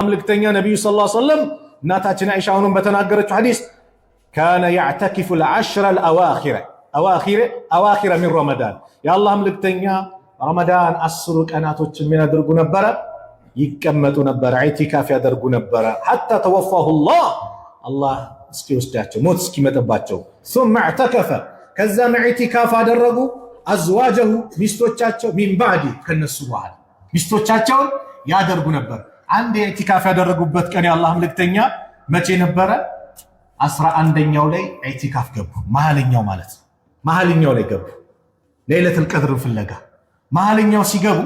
ملكتنيا نبي صلى الله عليه وسلم ناتاتنا عائشة ونم بتناقرت حديث كان يعتكف العشر الأواخر من رمضان يا الله ملكتنيا رمضان أسرك أنا من أدرق نبرة يكمت نبرة اعتكاف يدرق نبرة حتى توفاه الله اسكي وستاتشو موت اسكي متباتشو ثم اعتكف كذا اعتكاف أدرقوا أزواجه مستوچاچو من بعد كنسو بعد مستوچاچو يدرق نبرة አንድ ኢዕቲካፍ ያደረጉበት ቀን የአላህ መልእክተኛ መቼ ነበረ? 11ኛው ላይ ኢዕቲካፍ ገቡ። መሐለኛው ማለት ነው። መሐለኛው ላይ ገቡ። ለይለቱል ቀድር ፍለጋ መሐለኛው ሲገቡ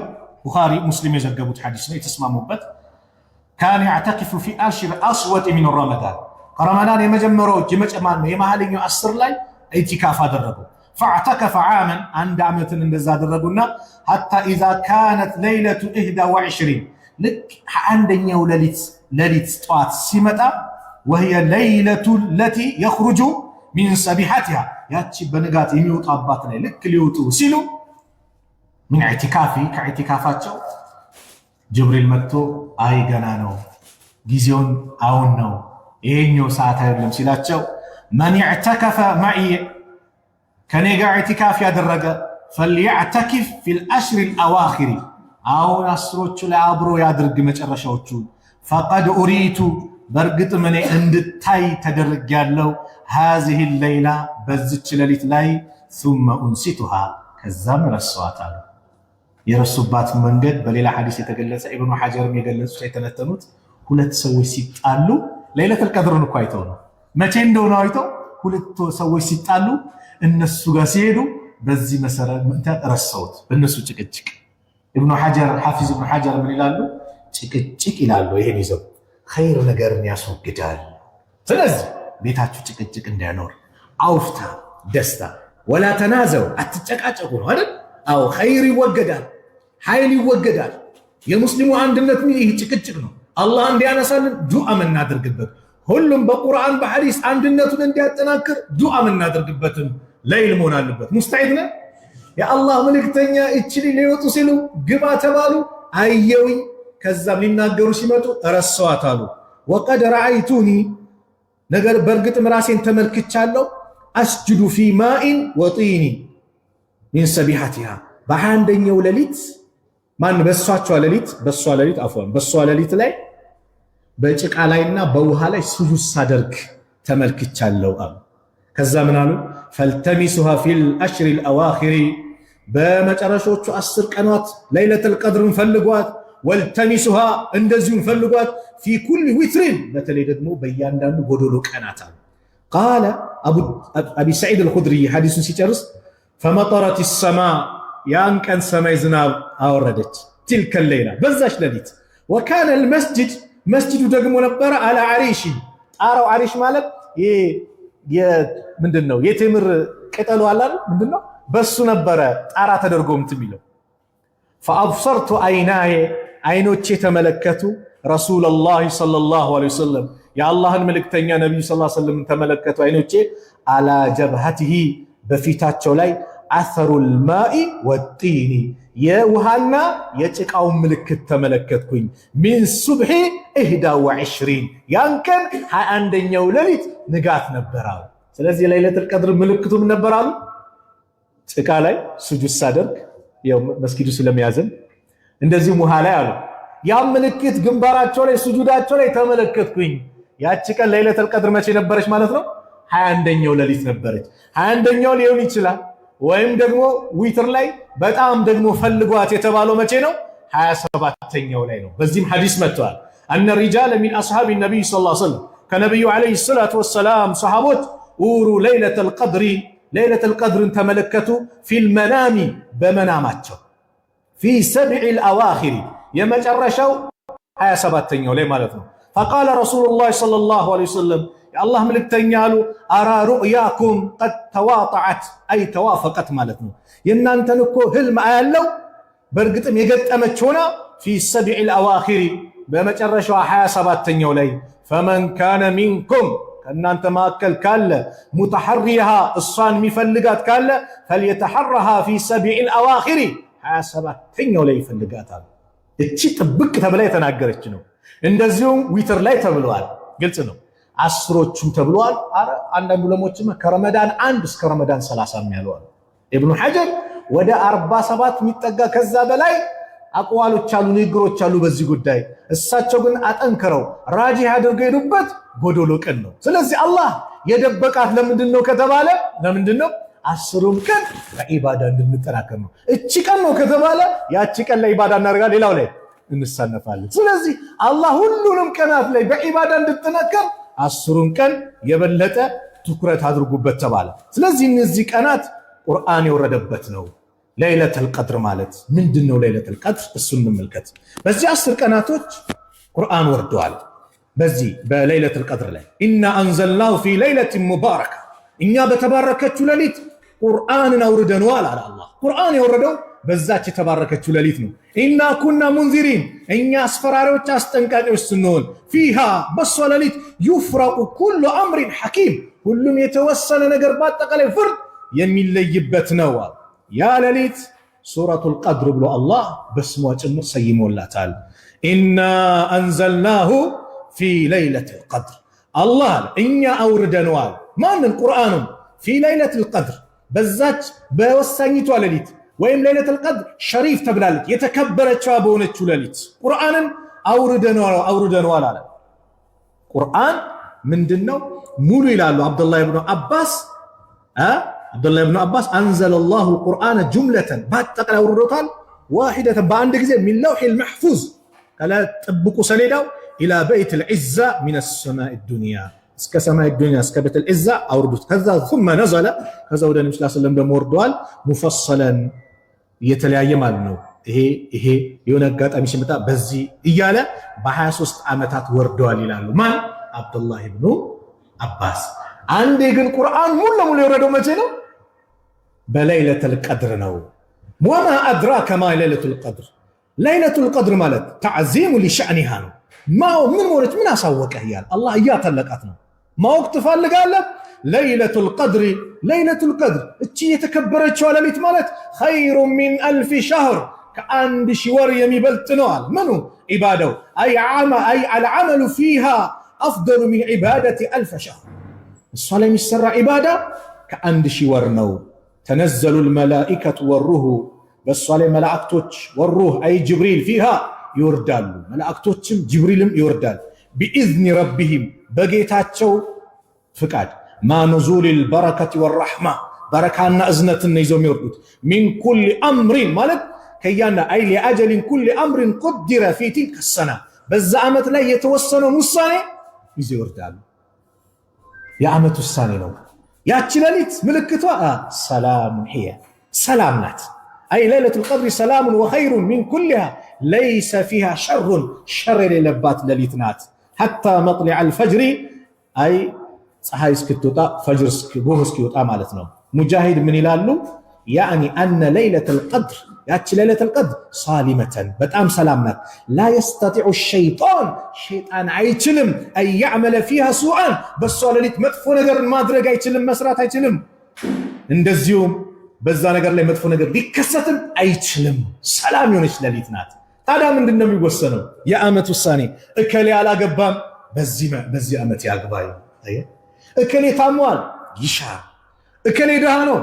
ቡኻሪ ሙስሊም የዘገቡት ሐዲስ ነው የተስማሙበት። كان يعتكف في أشهر أصوات من رمضان رمضان የመጀመሪያው የመሐለኛው 10 ላይ ኢዕቲካፍ አደረጉ። فاعتكف عاما عند عامትን እንደዛ አደረጉና حتى إذا كانت ليلة 21 لك عندنا ليلة طوات سيمتا وهي ليلة التي يخرج من سبيحتها ياتي بنغات يميوط اباتنا لك ليوتو سيلو من اعتكافي كاعتكافاتو جبريل متو اي غنانو غيزيون اون نو يهنيو ساعه አይደለም ሲላቸው من اعتكف معي كنيغا اعتكاف ያደረገ فليعتكف في الاشهر الاواخر አሁን አስሮቹ ላይ አብሮ ያድርግ መጨረሻዎቹ فقد أريت በርግጥ ምን እንድታይ ተደርጋለው هذه الليلة በዚች ሌሊት ላይ ثم انسيتها ከዛም ረሷታል የረሱባት መንገድ በሌላ ሐዲስ የተገለጸ ኢብኑ ሐጀርም የገለጹት የተነተኑት ሁለት ሰዎች ሲጣሉ ለይለቱል ቀድርን እኮ አይተው ነው መቼ እንደሆነ አይተው ሁለት ሰዎች ሲጣሉ እነሱ ጋር ሲሄዱ በዚህ መሰረት ረሳውት በእነሱ ጭቅጭቅ ابن حجر حافظ ابن حجر من ይላሉ ጭቅጭቅ ይላሉ ይሄን ይዘው خير ነገርን ያስወግዳል ስለዚህ ቤታችሁ ጭቅጭቅ እንዳይኖር አውፍታ ደስታ ولا تنازعوا አትጨቃጨቁ ነው አይደል አው خير ይወገዳል ኃይል ይወገዳል የሙስሊሙ አንድነት ምን ይሄ ጭቅጭቅ ነው አላህ እንዲያነሳልን ዱዓ እናድርግበት ሁሉም በቁርአን በሐዲስ አንድነቱን እንዲያጠናክር ዱዓ እናድርግበት ለይል መሆን አለበት ሙስተዒድ ነው يا الله ملكتنيا እቺሊ ሊወጡ ሲሉ ግባ ተባሉ አየው ከዛም ሊናገሩ ሲመጡ ረሷታሉ وقد رأيتني ነገር በርግጥ ራሴን ተመልክቻለሁ اسجد في ماء وطين من سبيحتها በአንደኛው ሌሊት ማን በሷቸው ሌሊት አፎን በሷ ሌሊት ላይ በጭቃ ላይና በውሃ ላይ ስጁድ ሳደርግ ተመልክቻለሁ አሉ ከዛ ምን አሉ فالتمسها في الاشهر الاواخر በመጨረሻዎቹ 10 ቀናት ለይለቱል ቀድርን ፈልጓት والتمسها እንደዚሁም ፈልጓት في كل وتر በተለይ ደግሞ በእያንዳንዱ ጎዶሎ ቀናት አሉ قال ابي سعيد الخدري حديث ሲጨርስ فمطرت السماء ያን ቀን ሰማይ ዝናብ አወረደች تلك الليله በዛች ሌሊት وكان المسجد መስጂዱ ደግሞ ነበር على عريش ጣራው عريش ማለት ምንድነው የቴምር ቅጠሉ አላል ምንድነው በሱ ነበር ጣራ ተደርጎም ትሚለው فابصرت عيناي አይኖቼ ተመለከቱ رسول الله صلى الله عليه وسلم يا الله الملكتኛ ነብዩ صلى الله عليه وسلم ተመለከቱ አይኖቼ على جبهته በፊታቸው ላይ اثر الماء والطين የውሃና የጭቃው ምልክት ተመለከትኩኝ من صبح 21 ያንከን 21ኛው ሌሊት ንጋት ነበርው ስለዚህ ለይለቱል ቀድር ምልክቱም ነበርአሉ ጭቃ ላይ ስጁድ ሳደርግ ያው መስጊዱ ስለሚያዘን እንደዚህ ውሃ ላይ አሉ ያ ምልክት ግንባራቸው ላይ ስጁዳቸው ላይ ተመለከትኩኝ ያቺ ቀን ለይለቱል ቀድር መቼ ነበረች ማለት ነው 21ኛው ሌሊት ነበረች 21ኛው ሊሆን ይችላል ወይም ደግሞ ዊትር ላይ በጣም ደግሞ ፈልጓት የተባለው መቼ ነው 27ኛው ላይ ነው በዚህም ሐዲስ መጥቷል ان الرجال من اصحاب النبي صلى الله عليه وسلم كنبي عليه الصلاه والسلام صحابات وروا ليله القدر تملكتوا في المنام بمناماتهم في 7 الاواخر يمجرشوا 27ኛው ላይ ማለት ነው فقال رسول الله صلى الله عليه وسلم يا الله ملكتኛ አሉ ارى رؤياكم قد تواطعت اي توافقت ማለት ነው የናንተን እኮ ህልም አያለው በርግጥም የገጠመች ሆና في 7 الاواخر በመጨረሻው 27ኛው ላይ فمن كان منكم ከናንተ ማከል ካለ متحريها እሷን የሚፈልጋት ካለ فليتحرها في 7 الاواخر 27ኛው ላይ ይፈልጋታል እቺ ጥብቅ ተብላ የተናገረች ነው እንደዚሁም ዊትር ላይ ተብሏል። ግልጽ ነው። አስሮቹም ተብሏል። አረ አንዳንድ ዑለሞችም ከረመዳን 1 እስከ ረመዳን 30 ያለው ኢብኑ ሐጀር ወደ 47 የሚጠጋ ከዛ በላይ አቅዋሎች አሉ፣ ንግግሮች አሉ በዚህ ጉዳይ። እሳቸው ግን አጠንክረው ራጂህ አድርገው ሄዱበት ጎዶሎ ቀን ነው። ስለዚህ አላህ የደበቃት ለምንድነው ከተባለ ለምንድነው 10ሩም ቀን በኢባዳ እንድንጠናከር ነው። እቺ ቀን ነው ከተባለ ያቺ ቀን ላይ ኢባዳ እናደርጋ ሌላው ላይ እንሰነፋለን። ስለዚህ አላህ ሁሉንም ቀናት ላይ በኢባዳ እንድንጠናከር 10ሩን ቀን የበለጠ ትኩረት አድርጉበት ተባለ። ስለዚህ እነዚህ ቀናት ቁርአን የወረደበት ነው። ለይለቱል ቀድር ማለት ምንድነው? ለይለቱል ቀድር እሱን እንመልከት። በዚህ 10 ቀናቶች ቁርአን ወርዷል። በዚህ በለይለቱል ቀድር ላይ ኢና አንዘልናሁ ፊ ለይለቲን ሙባረካ እኛ በተባረከችው ሌሊት ቁርአንን አውርደነዋል አለ አላህ። ቁርአን የወረደው በዛች የተባረከችው ሌሊት ነው። ኢና ኩና ሙንዚሪን እኛ አስፈራሪዎች አስጠንቃቂዎች ስንሆን ፊሃ በሷ ሌሊት ዩፍረቁ ኩሉ አምሪን ሐኪም ሁሉም የተወሰነ ነገር በአጠቃላይ ፍርድ የሚለይበት ነው። ያ ሌሊት ሱረቱል ቀድር ብሎ አላህ በስሟ ጭምር ሰይሞላታል። ኢና አንዘልናሁ ፊ ለይለቱል ቀድር አላህ እኛ አውርደነዋል ማንን? ቁርአኑን ፊ ለይለቱል ቀድር በዛች በወሳኝቷ ሌሊት ወይም ለይለቱል ቀድር ሸሪፍ ተብላለች የተከበረችዋ በሆነችው ሌሊት ቁርአንን አውርደነዋል አለ። ቁርአን ምንድነው? ሙሉ ይላሉ አብዱላህ ኢብኑ አባስ አንዘለላሁ ቁርአነ ጁምለተን በአጠቃላይ አውርዶታል። ዋሂደተን በአንድ ጊዜ ሚን ለውሒል መሕፉዝ ከጥብቁ ሰሌዳው ኢላ በይቲል ዒዛ ሚነ ሰማኢ ዱንያ እስከ ሰማይ ዱንያ እስከ በይቲል ዒዛ አውርዱት። ከዛ ثم نزل ከዛ ወደ ነብዩ ሰለላሁ ዐለይሂ ወሰለም ደግሞ ወርደዋል። ሙፈሰለን እየተለያየ ማለት ነው። ይሄ የሆነ አጋጣሚ ሲመጣ በዚህ እያለ በ23 ዓመታት ወርደዋል ይላሉ። ማን? አብዱላህ ኢብኑ አባስ። አንዴ ግን ቁርአን ሙሉ ለሙሉ የወረደው መቼ ነው? በለይለቱል ቀድር ነው። ወማ አድራከ ማ ለይለቱል ቀድር ለይለቱል ቀድር ማለት ተዕዚሙ ሊሸእኒሃ ነው። ምን ሆነች? ምን አሳወቀህ እያለ አላህ እያተለቃት ነው። ማወቅ ትፈልጋለህ? ለይለቱል ቀድር እቺ የተከበረችው ሌሊት ማለት ኸይሩ ሚን አልፍ ሸህር ከአንድ ሺህ ወር የሚበልጥ ነው አለ። ምኑ? ኢባዳው አይ አልዓመሉ ፊሃ አፍደሉ ሚን ዒባደቲ አልፍ ሸህር እሷ ላይ የሚሰራ ኢባዳ ከአንድ ሺህ ወር ነው። ተነዘሉል መላኢከቱ ወሩሁ በእሷ ላይ መላእክቶች ወሩህ አይ ጅብሪል ፊሃ ይወርዳሉ። መላእክቶችም ጅብሪልም ይወርዳል። ቢኢዝኒ ረቢሂም በጌታቸው ፍቃድ ማ ኑዙሊል በረከቲ ወረሕማ በረካና እዝነትን ይዘው የሚወርዱት ሚን ኩል አምሪን ማለት ከያና አይ ሊአጀሊን ኩል አምሪን ቁድረ ፊ ቲልከ ሰና በዛ ዓመት ላይ የተወሰነውን ውሳኔ ይዘው ይወርዳሉ። የዓመት ውሳኔ ነው። ያቺ ሌሊት ምልክቷ ሰላሙን ሂየ ሰላም ናት። አይ ለይለቱል ቀድር ሰላሙን ወኸይሩን ሚን ኩሊሃ ለይሰ ፊሃ ሸሩን ሸር የሌለባት ሌሊት ናት። ሐታ መጥሊዐል ፈጅሪ አይ ፀሐይ እስክትወጣ ፈጅር እስኪወጣ ማለት ነው። ሙጃሂድ ምን ይላሉ? ያዕኒ አነ ለይለቱል ቀድር ያቺ ለይለቱል ቀድር ሳሊመተን በጣም ሰላም ናት። ላ የስተጢዑ ሸይጣን ሸይጣን አይችልም አን ያዕመለ ፊሃ ሱአን በሷ ሌሊት መጥፎ ነገርን ማድረግ አይችልም፣ መስራት አይችልም። እንደዚሁም በዛ ነገር ላይ መጥፎ ነገር ሊከሰትም አይችልም። ሰላም የሆነች ሌሊት ናት። ታዲያ ምንድን ነው የሚወሰነው? የዓመት ውሳኔ። እከሌ አላገባም፣ በዚህ ዓመት ያግባይ። እከሌ ታሟል፣ ይሻር። እከሌ ድሃ ነው፣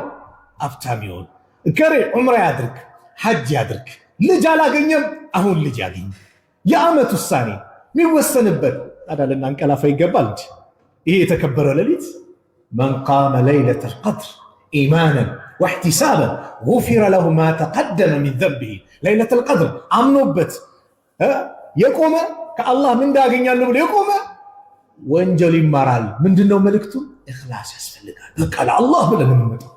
ሀብታም ይሆን። እከሌ ዑምራ ያድርግ፣ ሐጅ ያድርግ። ልጅ አላገኘም፣ አሁን ልጅ ያገኝ። የዓመት ውሳኔ የሚወሰንበት ታዲያ ልናንቀላፋ ይገባል እንጂ ይሄ የተከበረ ሌሊት መን ቃመ ለይለቱል ቀድር ኢማናን ወህቲሳበን ጉፊረ ለሁ ማ ተቀደመ ሚን ዘንቢሂ ለይለቱል ቀድር አምኖበት የቆመ ከአላህ ምን እንዳገኛለሁ ብሎ የቆመ ወንጀል ይማራል። ምንድነው መልእክቱ? ኢኽላስ ያስፈልጋል። በቃ ለአላህ ብለን እንመጣው፣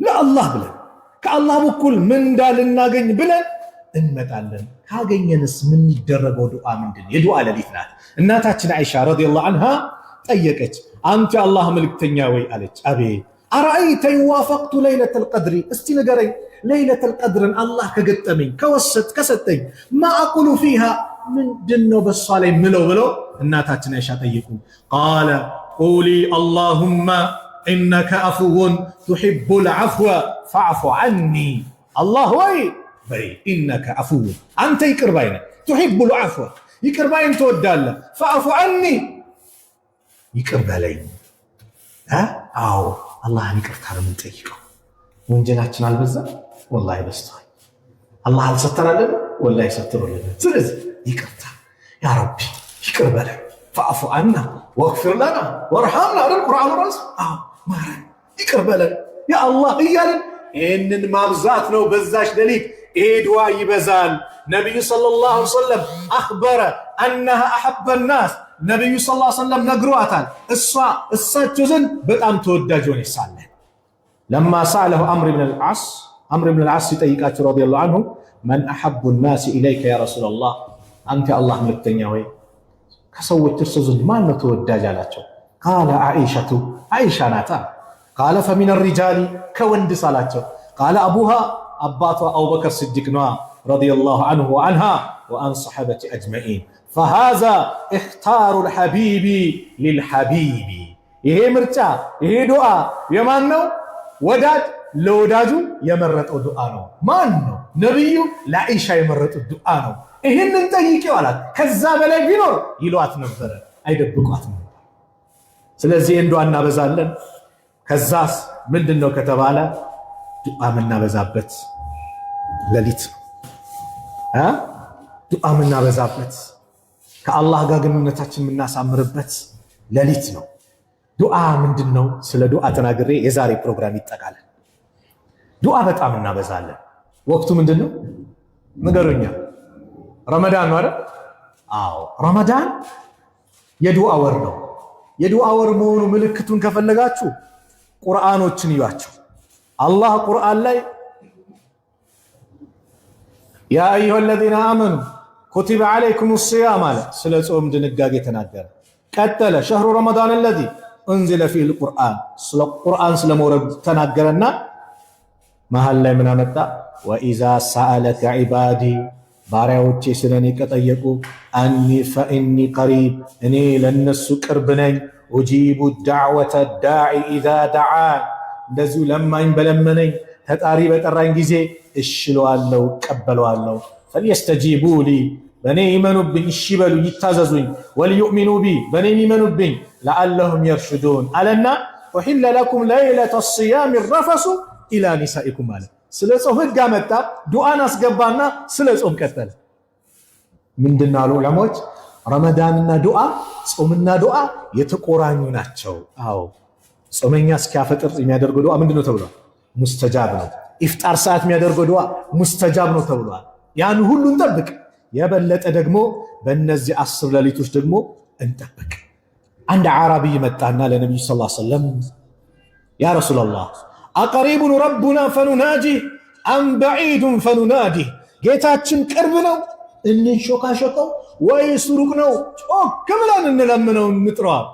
ለአላህ ብለን ከአላህ በኩል ምን እንዳልናገኝ ብለን እንመጣለን። ካገኘንስ ምን ይደረገው? ዱዓ ምንድን? የዱዓ ሌሊት ናት። እናታችን አይሻ ረዲየላሁ ዐንሃ ጠየቀች፣ አንተ አላህ መልእክተኛ ወይ አለች። አቤት። አረአይተ ዋፈቅቱ ለይለቱል ቀድሪ እስቲ ንገረኝ፣ ለይለቱል ቀድርን አላህ ከገጠመኝ ከሰጠኝ ማ አቁሉ ፊሃ ምንድነው በሷ ላይ ምለው ብለው እናታችን አይሻ ጠየቁ። ቃለ ቁሊ አላሁመ ኢነከ አፉውን ቱሒቡል ዐፍወ ፈዕፉ ዐኒ። አላህ ወይ በይ ኢነከ አፉውን አንተ ይቅር ባይ ነህ፣ ቱሒቡል ዐፍወ ይቅር ባይን ትወዳለህ። ፈዕፉ ዐኒ ይቅር በለኝ። አዎ አላህን ይቅርታ ነው የምንጠይቀው። ወንጀላችን አልበዛም? ወላሂ በዝቷል። አላህ አልሰተረልን? ወላሂ ሰትሮልን። ስለዚህ ይቅርታ ያ ረቢ ይቅር በለን፣ ፈዕፉ ዐና ወግፊር ለና ወርሐምና አይደል ቁርአኑ ራሱ። አዎ ማረን፣ ይቅር በለን ያ አላህ እያልን ይህንን ማብዛት ነው። በዛች ሌሊት ይሄ ዱዓ ይበዛል። ነቢዩ ሰለላሁ ዐለይሂ ወሰለም አኽበረ አነሃ አሐበ ናስ፣ ነቢዩ ሰለላሁ ዐለይሂ ወሰለም ነግሯታል። እሳቸው ዘንድ በጣም ተወዳጅ ሆነች ሳለ ለማ ሰአለሁ አምር ብን አልዓስ ሲጠይቃቸው ረዲየላሁ ዐንሁ መን አሐቡ ናስ ኢለይከ ያ ረሱለላህ፣ አንተ የአላህ መልእክተኛ ወይ ከሰዎች እርሱ ዘንድ ማን ነው ተወዳጅ አላቸው። ቃለ ዓኢሸቱ ዓኢሻ ናታ። ቃለ ፈሚነ ሪጃሊ ከወንድ ሳላቸው። ቃለ አቡሃ አባቷ አቡበከር ስዲቅ ነዋ ረዲየላሁ ዐንሁ ወዐንሃ ወዐን ሰሐበቲ አጅመዒን። ፈሃዛ እኽታሩ ልሐቢቢ ሊልሐቢቢ። ይሄ ምርጫ ይሄ ዱዓ የማን ነው? ወዳጅ ለወዳጁ የመረጠው ዱዓ ነው። ማን ነው? ነቢዩ ለዓኢሻ የመረጡት ዱዓ ነው። ይህንን ጠይቂው አላት። ከዛ በላይ ቢኖር ይሏት ነበረ፣ አይደብቋት ነበር። ስለዚህ እንዷ እናበዛለን። ከዛስ ምንድን ነው ከተባለ ዱዓ የምናበዛበት ሌሊት ነው። ዱዓ የምናበዛበት ከአላህ ጋር ግንኙነታችን የምናሳምርበት ሌሊት ነው። ዱዓ ምንድን ነው? ስለ ዱዓ ተናግሬ የዛሬ ፕሮግራም ይጠቃላል። ዱዓ በጣም እናበዛለን። ወቅቱ ምንድን ነው ንገሩኛ? ረመዳን ነው አይደል? አዎ ረመዳን የዱዓ ወር ነው። የዱዓ ወር መሆኑ ምልክቱን ከፈለጋችሁ ቁርአኖችን ይዋቸው። አላህ ቁርአን ላይ ያ አዩሃ አለዚነ አመኑ ኩቲበ ዐለይኩም ሲያም አለ፣ ስለ ጾም ድንጋጌ ተናገረ። ቀጠለ ሸህሩ ረመዳን አለዚ እንዚለ ፊሂል ቁርአን፣ ስለ ቁርአን ስለመውረድ ተናገረና መሃል ላይ ምን አመጣ? ወኢዛ ሰአለከ ዒባዲ ባሪያዎቼ ስለኔ ከጠየቁ አኒ ፈኢኒ ቀሪብ እኔ ለነሱ ቅርብ ነኝ። ኡጂቡ ዳዕወተ ዳዒ ኢዛ ደዓን እንደዚሁ ለማኝ በለመነኝ ተጣሪ በጠራኝ ጊዜ እሽለዋለሁ እቀበለዋለሁ። ፈልየስተጂቡ ሊ በእኔ ይመኑብኝ፣ እሺ በሉ ይታዘዙኝ። ወልዩእሚኑ ቢ በእኔም ይመኑብኝ። ለዓለሁም የርሽዱን አለና ኡሒለ ለኩም ለይለተ ሲያም ረፈሱ ኢላ ኒሳኢኩም አለ። ስለ ጾም ህግ አመጣ፣ ዱዓን አስገባና ስለ ጾም ቀጠለ። ምንድን አሉ ዑለሞች? ረመዳንና ዱዓ ጾምና ዱዓ የተቆራኙ ናቸው። አዎ ጾመኛ እስኪያፈጥር የሚያደርገው ዱዓ ምንድነው ተብሏል? ሙስተጃብ ነው። ኢፍጣር ሰዓት የሚያደርገው ዱዓ ሙስተጃብ ነው ተብሏል። ያን ሁሉ እንጠብቅ። የበለጠ ደግሞ በእነዚህ 10 ሌሊቶች ደግሞ እንጠብቅ። አንድ አዕራቢይ መጣና ለነብዩ ሰለላሁ ዐለይሂ ወሰለም ያ ረሱላላህ አቀሪቡን ረቡና ፈኑናጂህ አም በዒዱን ፈኑናዲህ፣ ጌታችን ቅርብ ነው እንንሾካሾከው ወይስ ሩቅ ነው ጮክ ብለን እንለምነው እንጥራው?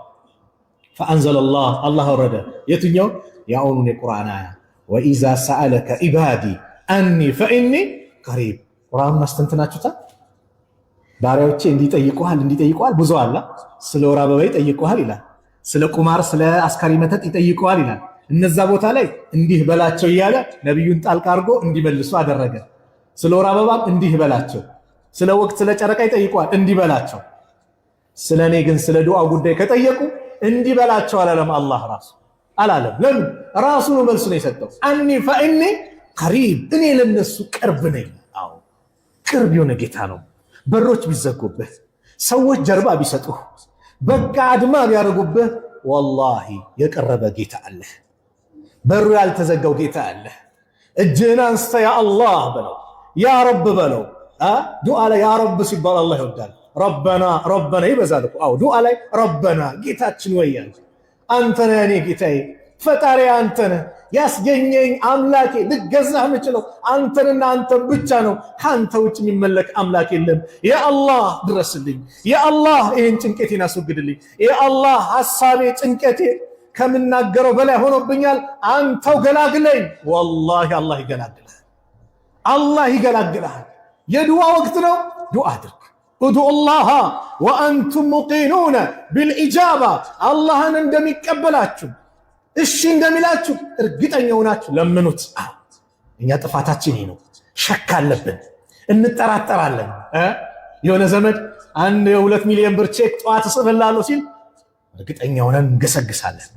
ፈአንዘለላህ አላህ ወረደ። የትኛው? የአሁኑን የቁርአን አያ ወኢዛ ሰአለከ ኢባዲ አኒ ፈኢኒ ቀሪብ። ቁርአን ማስተንተናችሁታል። ባሪያዎቼ እንዲጠይቁሃል ብዙ አላ። ስለ ወር አበባ ይጠይቁሃል ይላል። ስለ ቁማር ስለ አስካሪ መጠጥ ይጠይቁሃል ይላል። እነዛ ቦታ ላይ እንዲህ በላቸው እያለ ነቢዩን ጣልቃ አድርጎ እንዲመልሱ አደረገ። ስለ ወር አበባም እንዲህ በላቸው፣ ስለ ወቅት ስለ ጨረቃ ይጠይቋል እንዲህ በላቸው። ስለ እኔ ግን ስለ ዱዓ ጉዳይ ከጠየቁ እንዲህ በላቸው አላለም። አላህ ራሱ አላለም። ለምን? ራሱ ነው መልሱ ነው የሰጠው። አኒ ፈኢኒ ቀሪብ፣ እኔ ለነሱ ቅርብ ነኝ። አዎ ቅርብ የሆነ ጌታ ነው። በሮች ቢዘጉብህ፣ ሰዎች ጀርባ ቢሰጡህ፣ በቃ አድማ ቢያደርጉብህ፣ ወላሂ የቀረበ ጌታ አለህ። በሩ ያልተዘጋው ጌታ አለ። እጅህን አንስተ ያ አላህ በለው፣ ያ ረብ በለው። ዱዓ ላይ ያ ረብ ሲባል አላህ ይወዳል። ረበና ይበዛል እኮ። አዎ ዱዓ ላይ ረበና ጌታችን ወያል አንተ ነህ የኔ ጌታዬ፣ ፈጣሪ አንተ ነህ፣ ያስገኘኝ አምላኬ፣ ልገዛህ የምችለው አንተንና አንተን ብቻ ነው። ከአንተ ውጭ የሚመለክ አምላክ የለም። ያ አላህ ድረስልኝ፣ ያ አላህ ይህን ጭንቀቴን አስወግድልኝ፣ ያ አላህ ሐሳቤ ጭንቀቴ ከምናገረው በላይ ሆኖብኛል፣ አንተው ገላግለኝ። ወላሂ አላህ ይገላግልሃል። አላህ ይገላግልሃል። የዱዓ ወቅት ነው። ዱዓ አድርግ። ኡድዑ ላሃ ወአንቱም ሙቂኑነ ቢልኢጃባ፣ አላህን እንደሚቀበላችሁ እሺ እንደሚላችሁ እርግጠኛ ሆናችሁ ለምኑት። እኛ ጥፋታችን ይህ ነው። ሸክ አለብን፣ እንጠራጠራለን። የሆነ ዘመድ አንድ 2 ሚሊዮን ብር ቼክ ጧት እጽፍልሃለሁ ሲል እርግጠኛ ሆነን እንገሰግሳለን።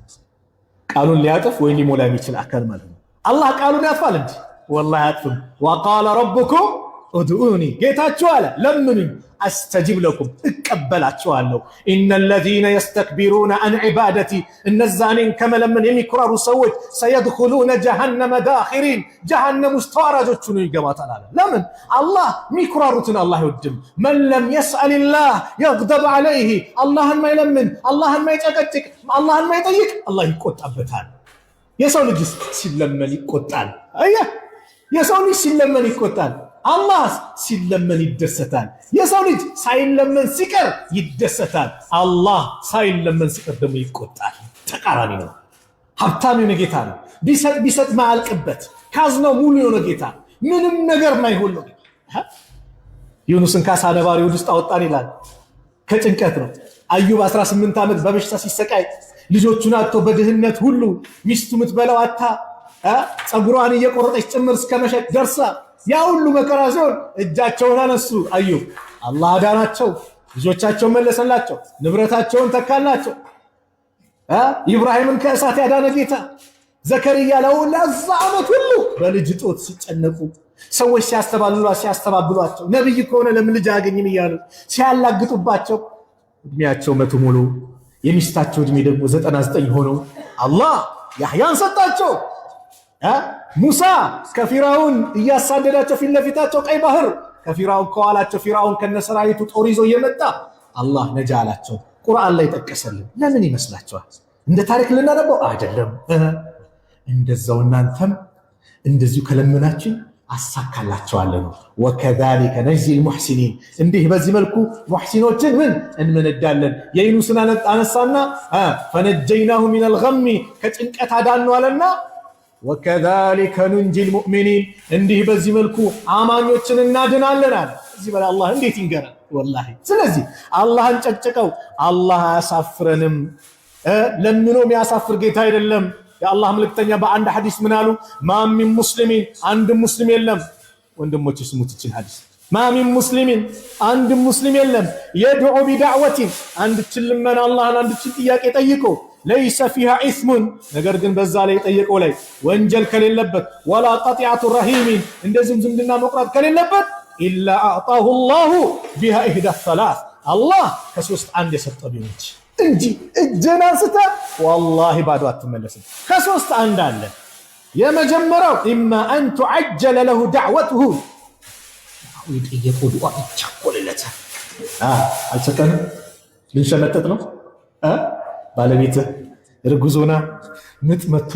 ቃሉን ሊያጥፍ ወይ ሊሞላ የሚችል አካል ማለት ነው። አላህ ቃሉን ያጥፋል እንዴ? ወላሂ አያጥፍም። ወቃለ ረቡኩም ኡድኡኒ ጌታችሁ አለ ለምኑኝ አስተጂብ ለኩም እቀበላችኋለሁ። ኢነለዚነ የስተክቢሩነ አን ዒባደቲ እነዛ እኔን ከመለመን የሚኮራሩ ሰዎች ሰየድኹሉነ ጀሃነመ ዳኺሪን ጀሃነም ውስጥ ተዋራጆቹ ነው ይገባታል አለ። ለምን? አላህ የሚኮራሩትን አላህ አይወድም። መን ለም የስአልላህ የግደብ ዐለይህ አላህን ማይለምን አላህን ማይጨቀጭቅ አላህን ማይጠይቅ አላህ ይቆጣበታል። የሰው ልጅ ሲለመን ይቆጣል። አየህ፣ የሰው ልጅ ሲለመን ይቆጣል። አላህ ሲለመን ይደሰታል። የሰው ልጅ ሳይለመን ሲቀር ይደሰታል። አላህ ሳይለመን ሲቀር ደግሞ ይቆጣል። ተቃራኒ ነው። ሀብታም የሆነ ጌታ ነው። ቢሰጥ ማያልቅበት ካዝናው ሙሉ የሆነ ጌታ፣ ምንም ነገር ማይሆን ነው። ዩኑስን ከአሳ ነባሪ ውስጥ አወጣን ይላል። ከጭንቀት ነው። አዩብ 18 ዓመት በበሽታ ሲሰቃይ ልጆቹን አጥቶ በድህነት ሁሉ ሚስቱ ምትበላው አታ ጸጉሯን እየቆረጠች ጭምር እስከ መሸጥ ደርሳ ያ ሁሉ መከራ ሲሆን እጃቸውን አነሱ። አዩብ አላህ አዳናቸው፣ ልጆቻቸውን መለሰላቸው፣ ንብረታቸውን ተካላቸው። ኢብራሂምን ከእሳት ያዳነ ጌታ፣ ዘከርያ ለዛ ዓመት ሁሉ በልጅ ጦት ሲጨነቁ ሰዎች ሲያስተባብሏቸው ነብይ ከሆነ ለምን ልጅ አያገኝም እያሉ ሲያላግጡባቸው እድሜያቸው 100 ሙሉ የሚስታቸው እድሜ ደግሞ 99 ሆነው አላህ ያህያን ሰጣቸው። ሙሳ ከፊራውን እያሳደዳቸው ፊት ለፊታቸው ቀይ ባህር ከፊራውን ከኋላቸው ፊራውን ከነሰራዊቱ ጦር ይዞ እየመጣ አላህ ነጃ አላቸው። ቁርአን ላይ ጠቀሰልን። ለምን ይመስላችኋል? እንደ ታሪክ ልናነበው አይደለም። እንደዛው እናንተም እንደዚሁ ከለመናችሁ አሳካላችኋለሁ። ወከዛሊከ ነጅዚል ሙሕሲኒን እንዲህ በዚህ መልኩ ሙሕሲኖችን እንመነዳለን። የዩኑስን አነሳና ፈነጀይናሁ ሚነል ገሚ ከጭንቀት አዳነው አለና ወከዛሊከ ኑንጂል ሙእሚኒን እንዲህ በዚህ መልኩ አማኞችን እናድናለን አለ። እዚህ በላይ አላህ እንዴት ይንገራል? ወላሂ። ስለዚህ አላህን ጨቅጭቀው አላህ አያሳፍረንም። ለምኖ የሚያሳፍር ጌታ አይደለም። የአላህ መልእክተኛ በአንድ ሐዲስ ምን አሉ? ማሚን ሙስሊሚን አንድ ሙስሊም የለም። ወንድሞች ስሙት ይችን ሐዲስ። ማሚን ሙስሊሚን አንድ ሙስሊም የለም የድዑ ቢዳዕወቲን አንድ ልመና አላህን አንድ ጥያቄ ጠይቆ ለይሰ ፊሃ ኢስሙን ነገር ግን በዛ ላይ የጠየቀው ላይ ወንጀል ከሌለበት ወላ ቀጢዐቱ ረሂሚን እንደዚህም ዝምድና መቁረጥ ከሌለበት ኢላ አዕጣሁ ላሁ ቢሃ ኢህዳ ሰላስ አላህ ከሶስት አንድ የሰጠው ቢሆንች እንጂ እጅን አንስተህ ወላሂ ባዶ አትመለስም። ከሶስት አንድ አለ። የመጀመሪያው ኢማ አን ቱዐጀለ ለሁ ዳዕወቱሁ የጠየቀው ዱዓ ይቻኮልለታል። አልሰጠንም ልንሸመጠጥ ነው። ባለቤትህ እርጉዞና ምጥ መጥቶ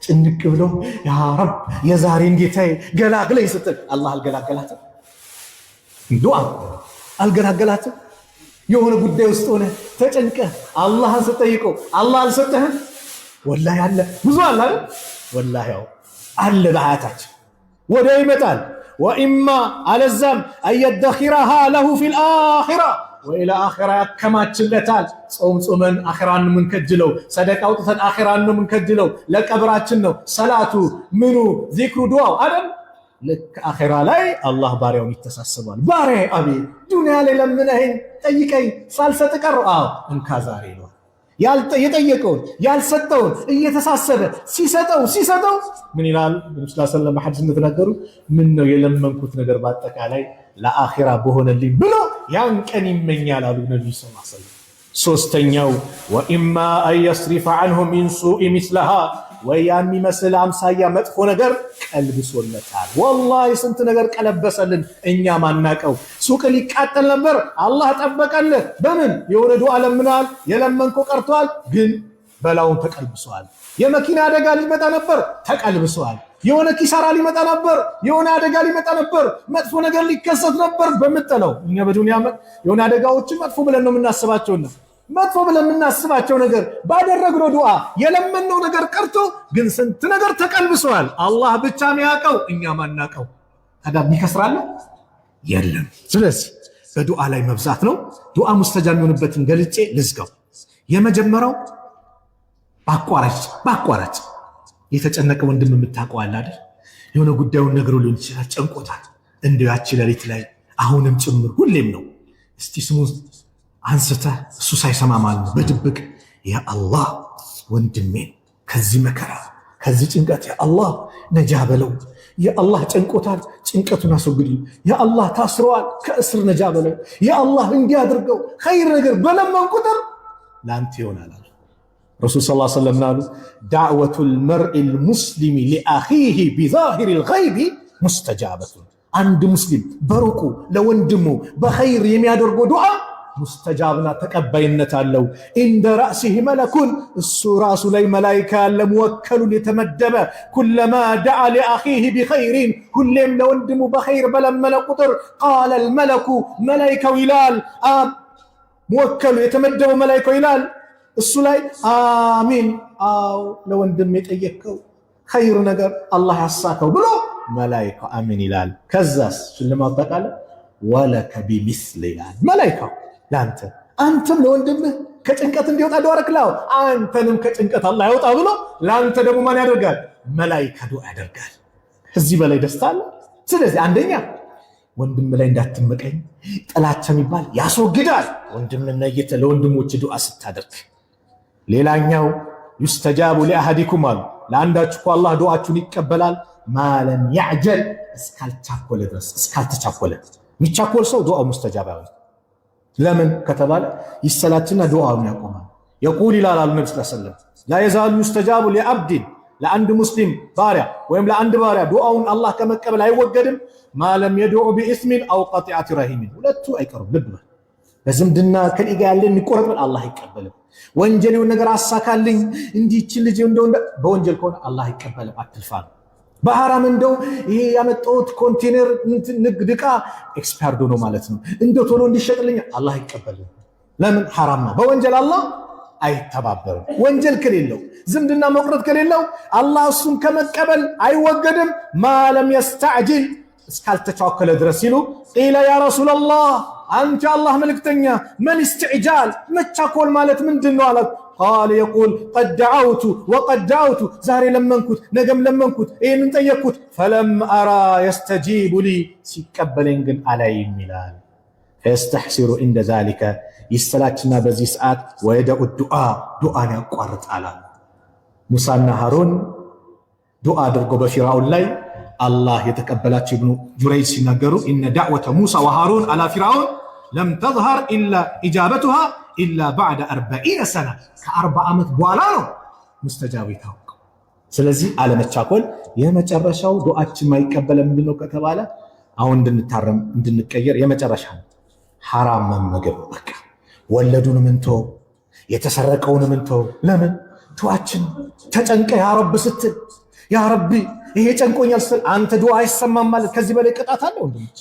ጭንቅ ብሎ ያ ረብ የዛሬን ጌታዬ ገላግለኝ ስትል አላህ አልገላገላትም። ዱዓ አልገላገላትም። የሆነ ጉዳይ ውስጥ ሆነ ተጨንቀህ አላህን ስትጠይቀው አላህ አልሰጠህም። ወላሂ አለ፣ ብዙ አለ አይደል? ወላሂ ያው አለ በሐያታችን ወዲያው ይመጣል። ወኢማ አለዛም አየደኺረሃ ለሁ ፊል አኺራ ወኢላ አኺራ ያከማችለታል። ጾም ጾመን አኺራን ምን ከጅለው፣ ሰደቃ አውጥተን አኺራን ነው ምን ከጅለው፣ ለቀብራችን ነው ሰላቱ ምኑ ዚክሩ ዱዓው አይደል? ልክ አኺራ ላይ አላህ ባሪያውን ይተሳሰባል። ባሪያ አቤት ዱንያ ላይ ለምነኸኝ ጠይቀኝ ሳልሰጥ ቀረሁ። አዎ እንካ ዛሬ ነው የጠየቀውን ያልሰጠውን እየተሳሰበ ሲሰጠው ምን ይላል? ነብዩ ሰለላሁ ዐለይሂ ወሰለም ሐዲስ እንደተናገሩ ምን ነው የለመንኩት ነገር በአጠቃላይ ለአኺራ በሆነልኝ ብሎ ያን ቀን ይመኛል አሉ ነብዩ ሰለላሁ ዐለይሂ ወሰለም። ሶስተኛው ወኢማ አን የስሪፈ ዐንሁ ሚን ሱኢ ሚስለሃ ወይ የሚመስል አምሳያ መጥፎ ነገር ቀልብሶለታል። ወላሂ ስንት ነገር ቀለበሰልን እኛ ማናቀው። ሱቅ ሊቃጠል ነበር አላህ ጠበቀልህ። በምን የሆነ ዱዓ ለምናል የለመንኮ ቀርቷል፣ ግን በላውን ተቀልብሷል። የመኪና አደጋ ሊመጣ ነበር ተቀልብሷል። የሆነ ኪሳራ ሊመጣ ነበር፣ የሆነ አደጋ ሊመጣ ነበር፣ መጥፎ ነገር ሊከሰት ነበር በምትለው እኛ በዱንያ የሆነ አደጋዎችን መጥፎ ብለን ነው የምናስባቸውና መጥፎ ብለን የምናስባቸው ነገር ባደረግነው ዱዓ የለመነው ነገር ቀርቶ ግን ስንት ነገር ተቀልብሷል። አላህ ብቻ የሚያውቀው እኛ ማናውቀው። ታዲያ ይከስራል የለም። ስለዚህ በዱዓ ላይ መብዛት ነው። ዱዓ ሙስተጃብ የሚሆንበትን ገልጬ ልዝጋው። የመጀመሪያው ባቋራጭ የተጨነቀ ወንድም የምታውቀው አለ አይደል? የሆነ ጉዳዩን ነግሮ ሊሆን ይችላል፣ ጨንቆታል። እንደው ያቺ ሌሊት ላይ አሁንም ጭምር ሁሌም ነው እስቲ ስሙን አንስተህ እሱ ሳይሰማ ማለት ነው በድብቅ ያ አላህ ወንድሜን ከዚህ መከራ ከዚህ ጭንቀት ያ አላህ ነጃ በለው፣ ያ አላህ ጨንቆታል ጭንቀቱን አስወግድልኝ፣ ያ አላህ ታስረዋል ከእስር ነጃ በለው፣ ያ አላህ እንዲያድርገው ኸይር ነገር በለመን ቁጥር ላንተ ይሆናል። ረሱል ሰለላሁ ዐለይሂ ወሰለም አሉ ዳዕወቱል መርኢል ሙስሊሚ ሊአኺሂ ቢዛሂሪል ገይቢ ሙስተጃበቱን። አንድ ሙስሊም በሩቁ ለወንድሙ በኸይር የሚያደርገው ዱዓ ሙስተጃብና ተቀባይነት አለው። እንደ ራእሲሂ መለኩን እሱ ራሱ ላይ መላኢካ ያለ ሙወከሉን የተመደበ ኩለማ ደዓ ሊአኺሂ ቢኸይሪን ሁሌም ለወንድሙ በኸይር በለመነ ቁጥር ቃለል መለኩ መላኢካው ይላል ሙወከሉ የተመደበው መላኢካው ይላል እሱ ላይ አሚን አው ለወንድም የጠየቀው ኸይር ነገር አላህ ያሳከው ብሎ መላኢካው አሚን ይላል። ከዛስ ሽልማት ተቃለ ወለከ ቢሚስል ይላል መላኢካው ላንተ አንተም ለወንድምህ ከጭንቀት እንዲወጣ ዱዓ አድርግላው አንተንም ከጭንቀት አላህ ያወጣ ብሎ ላንተ ደግሞ ማን ያደርጋል? መላኢካ ዱዓ ያደርጋል። ከዚህ በላይ ደስታ አለ? ስለዚህ አንደኛ ወንድም ላይ እንዳትመቀኝ ጥላቻ የሚባል ያስወግዳል። ወንድምና ለወንድሞች ዱዓ ስታደርግ ሌላኛው ይስተጃቡ ለአሐዲኩም አሉ ለአንዳችሁ እኮ አላህ ዱዓችሁን ይቀበላል ማለም ያዕጀል እስካልቻኮለ ድረስ እስካልተቻኮለ የሚቻኮል ሰው ዱዓው ሙስተጃብ አይሆንም። ለምን ከተባለ ይሰላችና ዱዓውን ያቆማል። የቁል ይላል ነብዩ ሰለላሁ ዐለይሂ ወሰለም ላ የዛሉ ይስተጃቡ ለአብዲን ለአንድ ሙስሊም ባሪያ ወይም ለአንድ ባሪያ ዱዓውን አላህ ከመቀበል አይወገድም ማለም የዱዑ ቢኢስሚን አው ቀጢዐት ረሂሚን ሁለቱ አይቀሩም። ልብ በል በዝምድና ከሊጋ ያለን ይቆረጥል አላህ አይቀበልም። ወንጀሌውን ነገር አሳካልኝ እንዲች ልጅ እንደው በወንጀል ከሆነ አላህ አይቀበልም። አትልፋ በሐራም እንደው ይሄ ያመጣሁት ኮንቴነር ንግድ ዕቃ ኤክስፓየርድ ነው ማለት ነው እንደው ቶሎ እንዲሸጥልኝ አላህ አይቀበልም። ለምን ሐራም ነው። በወንጀል አላህ አይተባበርም። ወንጀል ከሌለው ዝምድና መቁረጥ ከሌለው አላህ እሱን ከመቀበል አይወገድም ማለም يستعجل እስካልተቻኮለ ድረስ ሲሉ ቂለ ያ ረሱላህ አንተ አላህ መልእክተኛ መን استعجال መቻኮል ማለት ምንድነው አላት። قال يقول قد دعوت وقد دعوت ዛሬ ለመንኩት ነገም ለመንኩት ይሄንን ጠየቅኩት فلم ارى يستجيب لي ሲቀበለኝ ግን አላይም ይላል። فيستحسر عند ذلك ይሰላችና በዚህ ሰዓት ወይደኡ ዱዓን ያቋርጣል። ሙሳና ሃሩን ዱዓ አድርጎ በፊርዓውን ላይ አላህ የተቀበላቸው ኢብኑ ጁረይጅ ሲናገሩ ኢነ ዳዕወተ ሙሳ ወሃሩን አላ ፊርዓውን ለም ተዝሀር ኢላ ኢጃበቱሃ ኢላ ባዕደ 40 ሰና ከ40 ዓመት በኋላ ነው ሙስተጃብ የታወቀው። ስለዚህ አለመቻኮል የመጨረሻው ዱዓችን ማይቀበል ምንድነው ከተባለ አሁን እንድንታረም እንድንቀየር የመጨረሻ ሐራም መመገብ። በቃ ወለዱን ምንቶ የተሰረቀውን ምንቶ ለምን ዱዓችን ተጨንቀ ያ ረብ ስትል ያ ረቢ ይሄ ጨንቆኛል ስትል አንተ ዱዓ አይሰማም ማለት ከዚህ በላይ ቅጣት አለ ወንድሞች?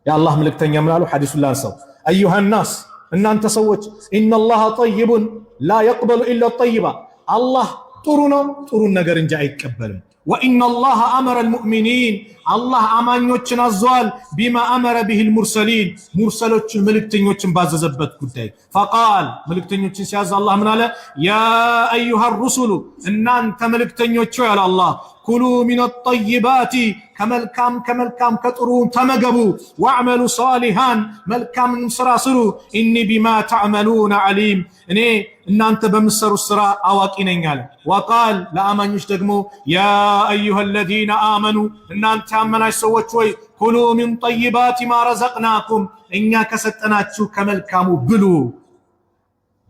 የአላህ መልእክተኛ ምን አሉ? ሐዲሱን ላንሳው። አዩሃ ናስ እናንተ ሰዎች ኢነላህ ጠይቡን ላ የቅበሉ ኢላ ጠይባ አላህ ጥሩ ነው ጥሩን ነገር እንጂ አይቀበልም። ወኢነላህ አመረ ልሙእሚኒን አላህ አማኞችን አዘዋል ቢማ አመረ ቢሂል ሙርሰሊን ሙርሰሎችን መልእክተኞችን ባዘዘበት ጉዳይ ፈቃል መልእክተኞችን ሲያዝ አላህ ምን አለ? ያ አዩሃ ሩሱሉ እናንተ መልእክተኞች ያለ አላህ ኩሉ ሚነ ጠይባቲ ከመልካም ከጥሩ ተመገቡ ወዕመሉ ሷሊሃን መልካምን ስራ ስሩ ኢኒ ቢማ ተዕመሉነ ዓሊም እኔ እናንተ በምትሰሩት ስራ አዋቂ ነኝ አለ። ወቃል ለአማኞች ደግሞ ያ አዩሃ ለዚነ አመኑ እናንተ ያመናችሁ ሰዎች ሆይ ኩሉ ሚን ጠይባቲ ማ ረዘቅናኩም እኛ ከሰጠናችሁ ከመልካሙ ብሉ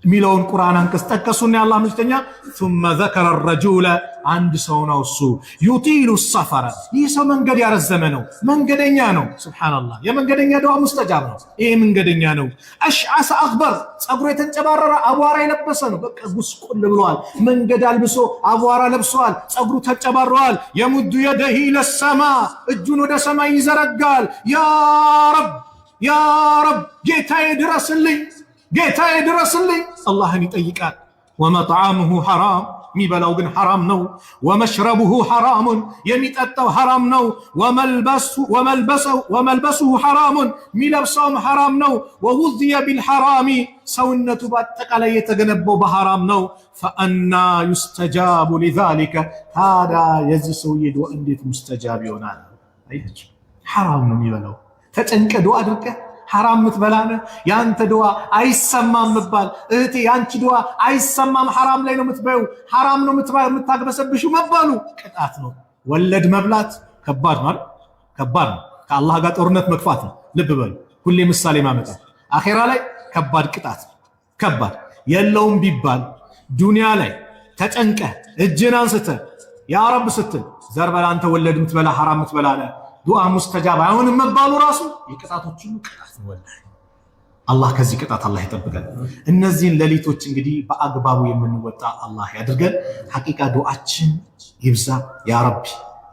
ሚለውን ቁርአን አንቀጽ ጠቀሱና የአላህ መልእክተኛ ثم ذكر الرجل አንድ ሰው ነው እሱ يطيل السفر ይህ ሰው መንገድ ያረዘመ ነው መንገደኛ ነው። ሱብሃንአላህ የመንገደኛ ዱዓ ሙስተጃብ ነው። ይሄ መንገደኛ ነው። አሽዓሰ አክበር ጸጉሩ የተንጨባረረ አቧራ የለበሰ ነው። በቃ ጉስቁል ብሏል። መንገድ አልብሶ አቧራ ለብሷል። ጸጉሩ ተንጨባረዋል። የሙዱ የደሂ ለሰማ እጁን ወደ ሰማይ ይዘረጋል። ያ ረብ ጌታዬ ድረስልኝ ጌታዬ ድረስልኝ አላህን ይጠይቃል። ወመጥዓሙሁ ሐራም ሚበላው ግን ሐራም ነው። ወመሽረቡሁ ሐራሙን የሚጠጣው ሐራም ነው። ወመልበሱሁ ሐራሙን ሚለብሰውም ሐራም ነው። ወጉዝየ ቢልሐራሚ ሰውነቱ በአጠቃላይ የተገነባው በሐራም ነው። ፈአና ዩስተጃቡ ሊዛሊከ ታዲያ የዚህ ሰውዬ ዱዓ እንዴት ሙስተጃብ ይሆናል? አያችሁ ሐራም ነው የሚበላው። ተጨንቀ ዱዓ አድርገህ حرام متبلانا يا أنت دوا أي سمام متبال إهتي يا أنت دوا أي سمام حرام لينو متباو حرام نو متباو متاقبس بشو مبالو كتاتنو ولد مبلات كبار مر كبار كالله قات أورنت مكفاتنا لببل كل مسالي ما متى أخيرا لي كبار كتات كبار يلوم بيبال دنيا لي تتنكه الجنان ستر يا رب ستر زربلا أنت ولد متبلا حرام متبلانا دعاء مستجاب عون مبالو راسو يقطعوا تشنو قطعت والله الله كزي قطعت الله يطبقنا النزين لليتوች እንግዲህ በአግባቡ የምንወጣ አላህ ያድርገን ሐቂቃ ዱዓችን ይብዛ ያ ረቢ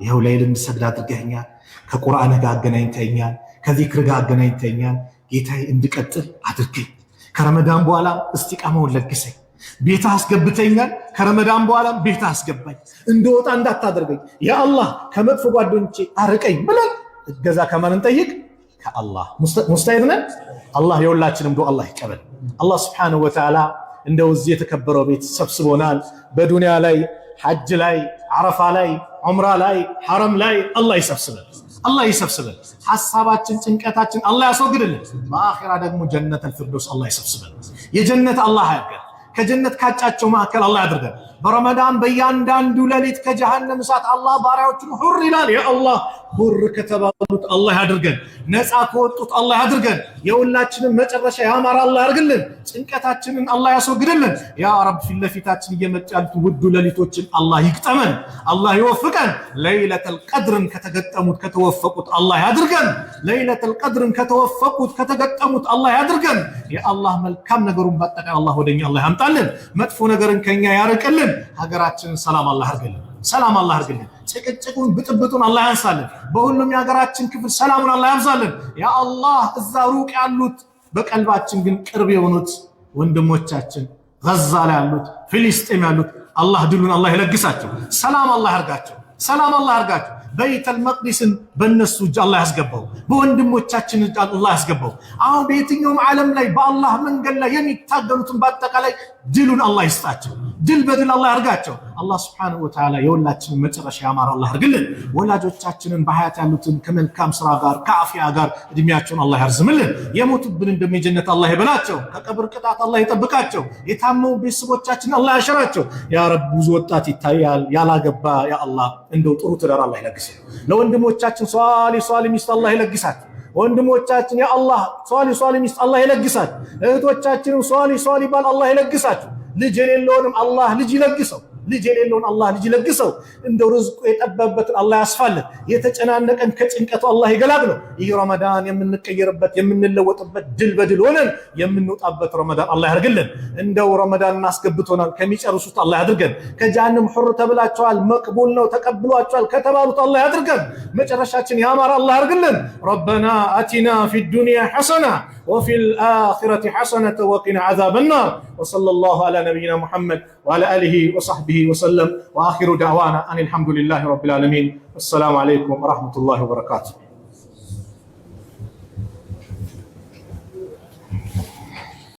ይሄው ሌሊት እንሰግድ አድርገኛል ከቁርአን ጋር አገናኝተኛል ከዚክር ጋር አገናኝተኛል ጌታዬ እንድቀጥል አድርገኝ ከረመዳን በኋላ እስቲቃማውን ለግሰኝ ቤት አስገብተኛል ከረመዳን በኋላ ቤት አስገባኝ እንደወጣ እንዳታደርገኝ ያ አላህ ከመጥፎ ጓደኞቼ አርቀኝ ብለን እገዛ ከማን እንጠይቅ ከአላህ ሙስተዒድ ነን አላህ የሁላችንም ዱዓ አላህ ይቀበል አላህ Subhanahu Wa Ta'ala እንደው እዚህ የተከበረው ቤት ሰብስቦናል በዱንያ ላይ ሐጅ ላይ አረፋ ላይ ዑምራ ላይ ሐረም ላይ አላህ ይሰብስበን الله يسبسبن حساباتችን ጭንቀታችን الله ያስወግድልን በአኺራ ደግሞ ጀነተል ፊርደውስ الله ይሰብስበን የጀነት الله ያርገን ከጀነት ካጫቸው ማከል الله ያድርገን በረመዳን በእያንዳንዱ ሌሊት ከጀሃነም እሳት الله ባሪያዎቹን ሁር ይላል ያ አላህ ሁር ከተባሉት الله ያድርገን ነፃ ከወጡት الله ያድርገን የሁላችንም መጨረሻ ያማረ الله ያርግልን ጭንቀታችንን الله ያስወግድልን ያ ረብ ፊለፊታችን እየመጣሉት ውዱ ሌሊቶችን الله ይቅጠመን الله ይወፍቀን ለይለተል ቀድርን ከተገጠሙት ከተወፈቁት الله ያድርገን ለይለተል ቀድርን ከተወፈቁት ከተገጠሙት الله ያድርገን ያ አላህ መልካም ነገሩን ባጠቃላይ الله ወደኛ الله ያምጣልን መጥፎ ነገርን ከኛ ያርቅልን ሀገራችንን ሰላም الله ያርግልን ሰላም الله ያርግልን ጭቅጭቁን ብጥብጡን الله ያንሳልን በሁሉም የሀገራችን ክፍል ሰላሙን الله ያብዛልን ያ አላህ እዛ ሩቅ ያሉት በቀልባችን ግን ቅርብ የሆኑት ወንድሞቻችን ጋዛ ላይ ያሉት ፍልስጤም ያሉት الله ድሉን الله ይለግሳቸው ሰላም الله ያርጋቸው ሰላም الله ያርጋቸው በይተል መቅዲስን በእነሱ እጅ الله ያስገባው በወንድሞቻችን እጅ الله ያስገባው አሁን በየትኛውም ዓለም ላይ በአላህ መንገድ ላይ የሚታገሉትን በአጠቃላይ ድሉን الله ይስጣቸው ድል በድል الله ያርጋቸው الله Subhanahu Wa Ta'ala የሁላችንን መጨረሻ ያማረ الله ያርግልን ወላጆቻችንን በሐያት ያሉትን ከመልካም ስራ ጋር ከአፊያ ጋር እድሜያቸውን الله ያርዝምልን የሞቱብን እንደም የጀነት الله ይበላቸው ከቀብር ቅጣት الله ይጠብቃቸው የታመሙ ቤተሰቦቻችን الله ያሽራቸው ያ ረብ ብዙ ወጣት ይታያል ያላገባ ያ አላህ እንደው ጥሩ ትዳር الله ይለግስ ለወንድሞቻችን ሷሊ ሚስት الله ይለግሳት ወንድሞቻችን ያ አላህ ሷሊ ሚስት الله ይለግሳት እህቶቻችን ሷሊ ባል الله ይለግሳቸው ልጅ የሌለውንም الله ልጅ ይለግሰው ልጅ የሌለውን الله ልጅ ይለግሰው እንደው ርዝቁ የጠበበትን الله ያስፋልን የተጨናነቀን ከጭንቀቱ الله ይገላግለው ይህ ረመዳን የምንቀየርበት የምንለወጥበት ድል በድል ሆነን የምንወጣበት ረመዳን الله ያርግልን እንደው ረመዳን እናስገብቶናል ከሚጨርሱት الله ያድርገን ከጀሃነም ሁር ተብላችኋል መቅቡል ነው ተቀብሏችኋል ከተባሉት الله ያድርገን መጨረሻችን ያማረ الله ያርግልን ربنا آتنا في الدنيا حسنة وفي الآخرة حسنة وقنا عذاب النار وصلى الله على نبينا محمد وعلى آله وصحبه وسلم وآخر دعوانا أن الحمد لله رب العالمين السلام عليكم ورحمة الله وبركاته